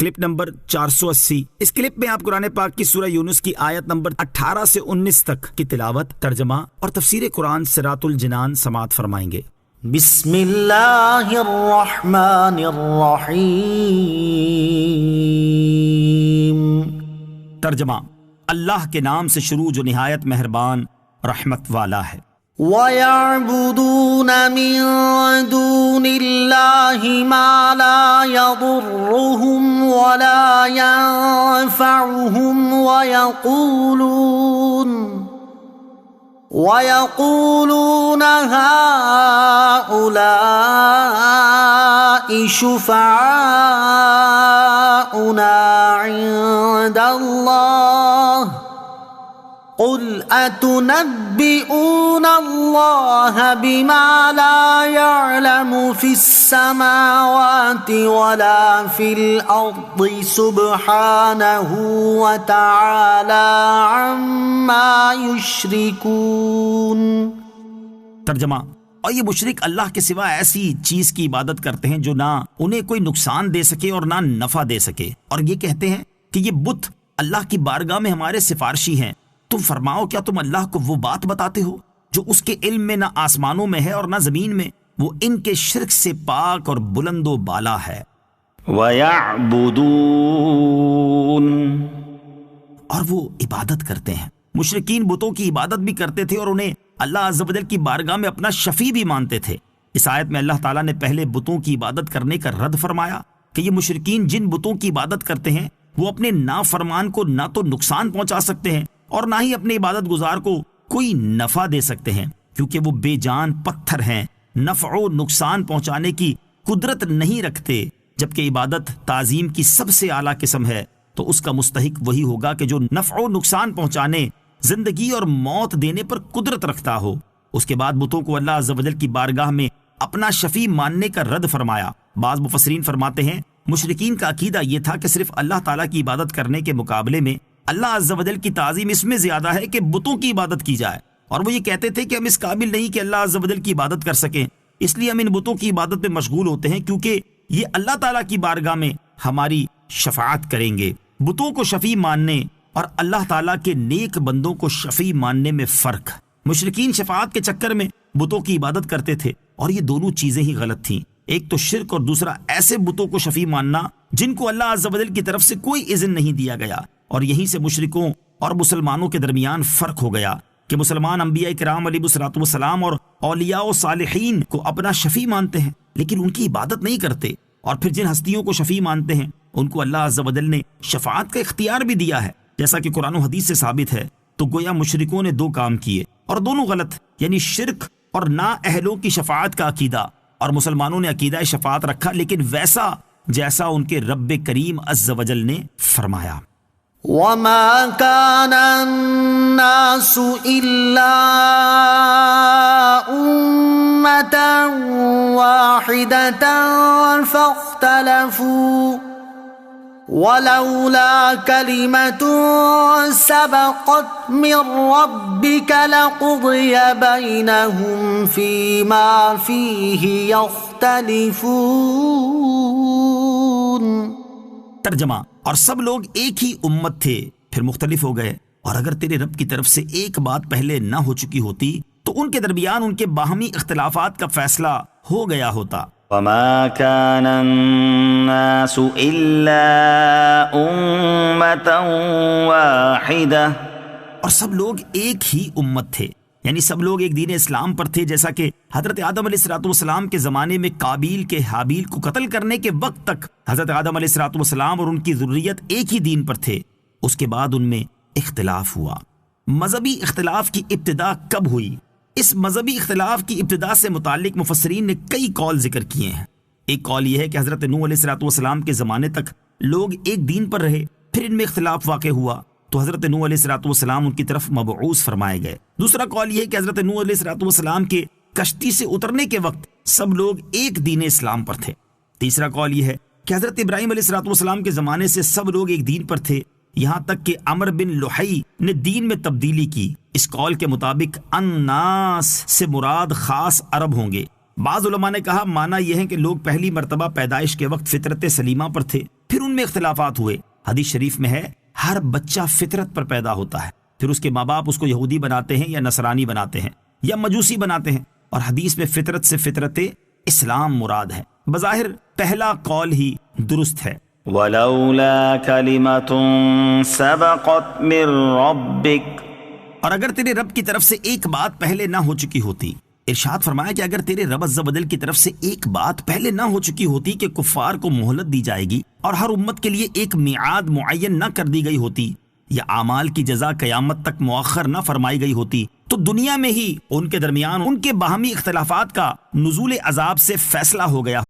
Clip number 480۔ اس clip میں آپ قرآن پاک کی سورہ یونس کی آیت نمبر 18 سے 19 تک کی تلاوت، ترجمہ اور تفسیر قرآن صراط الجنان سماعت فرمائیں گے۔ بسم اللہ الرحمن الرحیم۔ ترجمہ، اللہ کے نام سے شروع جو نہایت مہربان رحمت والا ہے۔ وَيَعْبُدُونَ مِن دُونِ اللَّهِ مَا لَا يَضُرُّهُمْ وَلَا يَنفَعُهُمْ وَيَقُولُونَ هَؤُلَاءِ شُفَعَاؤُنَا عِندَ اللَّهِ قُلْ أَتُنَبِّئُونَ اللَّهَ بِمَا لَا يَعْلَمُ فِي السَّمَاوَاتِ وَلَا فِي الْأَرْضِ سُبْحَانَهُ وَتَعَالَى عَمَّا يُشْرِكُونَ۔ ترجمہ، اور یہ مشرک اللہ کے سوا ایسی چیز کی عبادت کرتے ہیں جو نہ انہیں کوئی نقصان دے سکے اور نہ نفع دے سکے، اور یہ کہتے ہیں کہ یہ بت اللہ کی بارگاہ میں ہمارے سفارشی ہیں۔ تم فرماؤ، کیا تم اللہ کو وہ بات بتاتے ہو جو اس کے علم میں نہ آسمانوں میں ہے اور نہ زمین میں؟ وہ ان کے شرک سے پاک اور بلند و بالا ہے۔ وَيَعْبُدُونَ، اور وہ عبادت کرتے ہیں۔ مشرکین بتوں کی عبادت بھی کرتے تھے اور انہیں اللہ عز و جل کی بارگاہ میں اپنا شفیع بھی مانتے تھے۔ اس آیت میں اللہ تعالیٰ نے پہلے بتوں کی عبادت کرنے کا رد فرمایا کہ یہ مشرکین جن بتوں کی عبادت کرتے ہیں وہ اپنے نافرمان کو نہ تو نقصان پہنچا سکتے ہیں اور نہ ہی اپنے عبادت گزار کو کوئی نفع دے سکتے ہیں، کیونکہ وہ بے جان پتھر ہیں، نفع و نقصان پہنچانے کی قدرت نہیں رکھتے۔ جبکہ عبادت تعظیم کی سب سے اعلیٰ قسم ہے تو اس کا مستحق وہی ہوگا کہ جو نفع و نقصان پہنچانے، زندگی اور موت دینے پر قدرت رکھتا ہو۔ اس کے بعد بتوں کو اللہ عز و جل کی بارگاہ میں اپنا شفیع ماننے کا رد فرمایا۔ بعض مفسرین فرماتے ہیں مشرکین کا عقیدہ یہ تھا کہ صرف اللہ تعالیٰ کی عبادت کرنے کے مقابلے میں اللہ عز و جل کی تعظیم اس میں زیادہ ہے کہ بتوں کی عبادت کی جائے، اور وہ یہ کہتے تھے کہ ہم اس قابل نہیں کہ اللہ عز و جل کی عبادت کر سکیں، اس لیے ہم ان بتوں کی عبادت میں مشغول ہوتے ہیں کیونکہ یہ اللہ تعالیٰ کی بارگاہ میں ہماری شفاعت کریں گے۔ بتوں کو شفیع ماننے اور اللہ تعالیٰ کے نیک بندوں کو شفیع ماننے میں فرق۔ مشرکین شفاعت کے چکر میں بتوں کی عبادت کرتے تھے، اور یہ دونوں چیزیں ہی غلط تھیں، ایک تو شرک اور دوسرا ایسے بتوں کو شفیع ماننا جن کو اللہ عز و جل کی طرف سے کوئی اذن نہیں دیا گیا۔ اور یہیں سے مشرکوں اور مسلمانوں کے درمیان فرق ہو گیا کہ مسلمان انبیاء کرام علیہ الصلوۃ والسلام اور اولیاء و صالحین کو اپنا شفیع مانتے ہیں لیکن ان کی عبادت نہیں کرتے، اور پھر جن ہستیوں کو شفیع مانتے ہیں ان کو اللہ عز و جل نے شفاعت کا اختیار بھی دیا ہے، جیسا کہ قرآن و حدیث سے ثابت ہے۔ تو گویا مشرکوں نے دو کام کیے اور دونوں غلط، یعنی شرک اور نا اہلوں کی شفاعت کا عقیدہ، اور مسلمانوں نے عقیدہ شفاعت رکھا لیکن ویسا جیسا ان کے رب کریم عز و جل نے فرمایا۔ وَمَا كَانَ النَّاسُ إِلَّا أُمَّةً وَاحِدَةً فَاخْتَلَفُوا وَلَوْلَا كَلِمَةٌ سَبَقَتْ مِنْ رَبِّكَ لَقُضِيَ بَيْنَهُمْ فِيمَا فِيهِ يَخْتَلِفُونَ۔ ترجمہ، اور سب لوگ ایک ہی امت تھے پھر مختلف ہو گئے، اور اگر تیرے رب کی طرف سے ایک بات پہلے نہ ہو چکی ہوتی تو ان کے درمیان ان کے باہمی اختلافات کا فیصلہ ہو گیا ہوتا۔ وَمَا كَانَ النَّاسُ إِلَّا أُمَّةً وَاحِدَةً، اور سب لوگ ایک ہی امت تھے، یعنی سب لوگ ایک دین اسلام پر تھے، جیسا کہ حضرت آدم علیہ السلام کے زمانے میں قابیل کے حابیل کو قتل کرنے کے وقت تک حضرت آدم علیہ السلام اور ان کی ذریت ایک ہی دین پر تھے۔ اس کے بعد ان میں اختلاف ہوا۔ مذہبی اختلاف کی ابتدا کب ہوئی؟ اس مذہبی اختلاف کی ابتدا سے متعلق مفسرین نے کئی قول ذکر کیے ہیں۔ ایک قول یہ ہے کہ حضرت نوح علیہ السلام کے زمانے تک لوگ ایک دین پر رہے، پھر ان میں اختلاف واقع ہوا تو حضرت نوح علیہ السلام ان کی طرف مبعوث فرمائے گئے۔ دوسرا قول یہ ہے کہ حضرت نوح علیہ السلام کے کشتی سے اترنے کے وقت سب لوگ ایک دین اسلام پر تھے۔ تیسرا قول یہ ہے کہ حضرت ابراہیم علیہ السلام کے زمانے سے سب لوگ ایک دین پر تھے، یہاں تک کہ عمر بن لحی نے دین میں تبدیلی کی۔ اس قول کے مطابق الناس سے مراد خاص عرب ہوں گے، بعض علماء نے کہا معنی یہ ہے کہ لوگ پہلی مرتبہ پیدائش کے وقت فطرت سلیمہ پر تھے، پھر ان میں اختلافات ہوئے۔ حدیث شریف میں ہے ہر بچہ فطرت پر پیدا ہوتا ہے، پھر اس کے ماں باپ اس کو یہودی بناتے ہیں یا نصرانی بناتے ہیں یا مجوسی بناتے ہیں، اور حدیث میں فطرت سے فطرت اسلام مراد ہے۔ بظاہر پہلا قول ہی درست ہے۔ ولولا كلمة سبقت من ربك، اور اگر تیرے رب کی طرف سے ایک بات پہلے نہ ہو چکی ہوتی، ارشاد فرمایا کہ اگر تیرے رب عز و جل کی طرف سے ایک بات پہلے نہ ہو چکی ہوتی کہ کفار کو مہلت دی جائے گی اور ہر امت کے لیے ایک میعاد معین نہ کر دی گئی ہوتی، یا اعمال کی جزا قیامت تک مؤخر نہ فرمائی گئی ہوتی، تو دنیا میں ہی ان کے درمیان ان کے باہمی اختلافات کا نزول عذاب سے فیصلہ ہو گیا۔